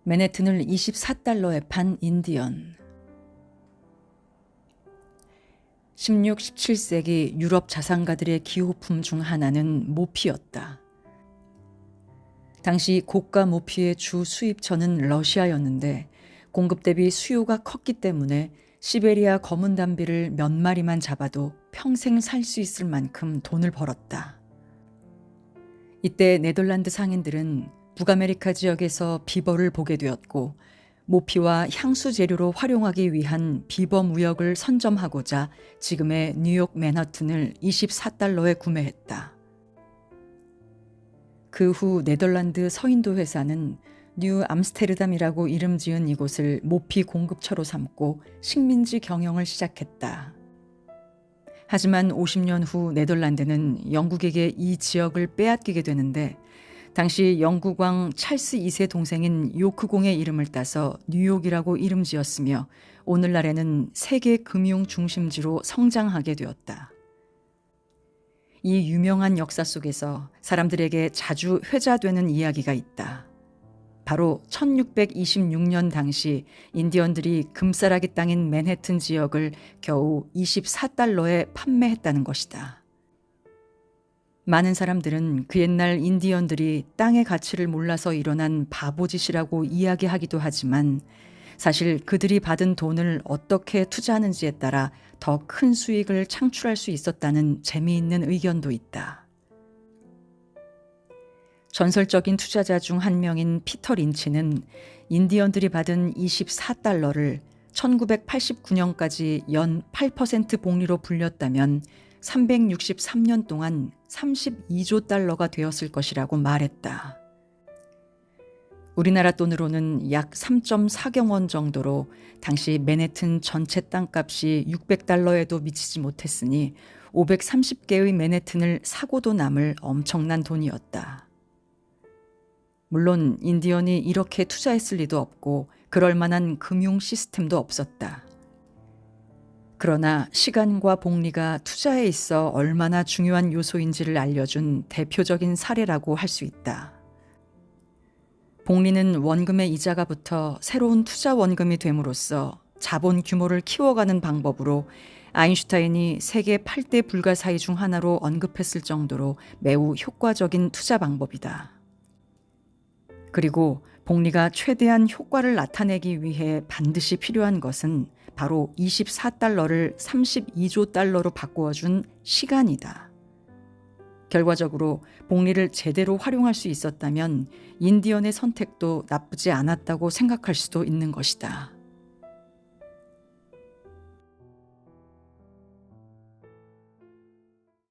맨해튼을 24달러에 판 인디언. 16, 17세기 유럽 자산가들의 기호품 중 하나는 모피였다. 당시 고가 모피의 주 수입처는 러시아였는데 공급 대비 수요가 컸기 때문에 시베리아 검은 담비를 몇 마리만 잡아도 평생 살 수 있을 만큼 돈을 벌었다. 이때 네덜란드 상인들은 북아메리카 지역에서 비버를 보게 되었고 모피와 향수 재료로 활용하기 위한 비버 무역을 선점하고자 지금의 뉴욕 맨하튼을 24달러에 구매했다. 그 후 네덜란드 서인도 회사는 뉴 암스테르담이라고 이름 지은 이곳을 모피 공급처로 삼고 식민지 경영을 시작했다. 하지만 50년 후 네덜란드는 영국에게 이 지역을 빼앗기게 되는데 당시 영국 왕 찰스 2세 동생인 요크공의 이름을 따서 뉴욕이라고 이름 지었으며 오늘날에는 세계 금융 중심지로 성장하게 되었다. 이 유명한 역사 속에서 사람들에게 자주 회자되는 이야기가 있다. 바로 1626년 당시 인디언들이 금싸라기 땅인 맨해튼 지역을 겨우 24달러에 판매했다는 것이다. 많은 사람들은 그 옛날 인디언들이 땅의 가치를 몰라서 일어난 바보짓이라고 이야기하기도 하지만 사실 그들이 받은 돈을 어떻게 투자하는지에 따라 더 큰 수익을 창출할 수 있었다는 재미있는 의견도 있다. 전설적인 투자자 중 한 명인 피터 린치는 인디언들이 받은 24달러를 1989년까지 연 8% 복리로 불렸다면 363년 동안 32조 달러가 되었을 것이라고 말했다. 우리나라 돈으로는 약 3.4경원 정도로 당시 맨해튼 전체 땅값이 600달러에도 미치지 못했으니 530개의 맨해튼을 사고도 남을 엄청난 돈이었다. 물론 인디언이 이렇게 투자했을 리도 없고 그럴 만한 금융 시스템도 없었다. 그러나 시간과 복리가 투자에 있어 얼마나 중요한 요소인지를 알려준 대표적인 사례라고 할 수 있다. 복리는 원금의 이자가 붙어 새로운 투자 원금이 됨으로써 자본 규모를 키워가는 방법으로 아인슈타인이 세계 8대 불가사의 중 하나로 언급했을 정도로 매우 효과적인 투자 방법이다. 그리고 복리가 최대한 효과를 나타내기 위해 반드시 필요한 것은 바로 24달러를 32조 달러로 바꾸어준 시간이다. 결과적으로 복리를 제대로 활용할 수 있었다면 인디언의 선택도 나쁘지 않았다고 생각할 수도 있는 것이다.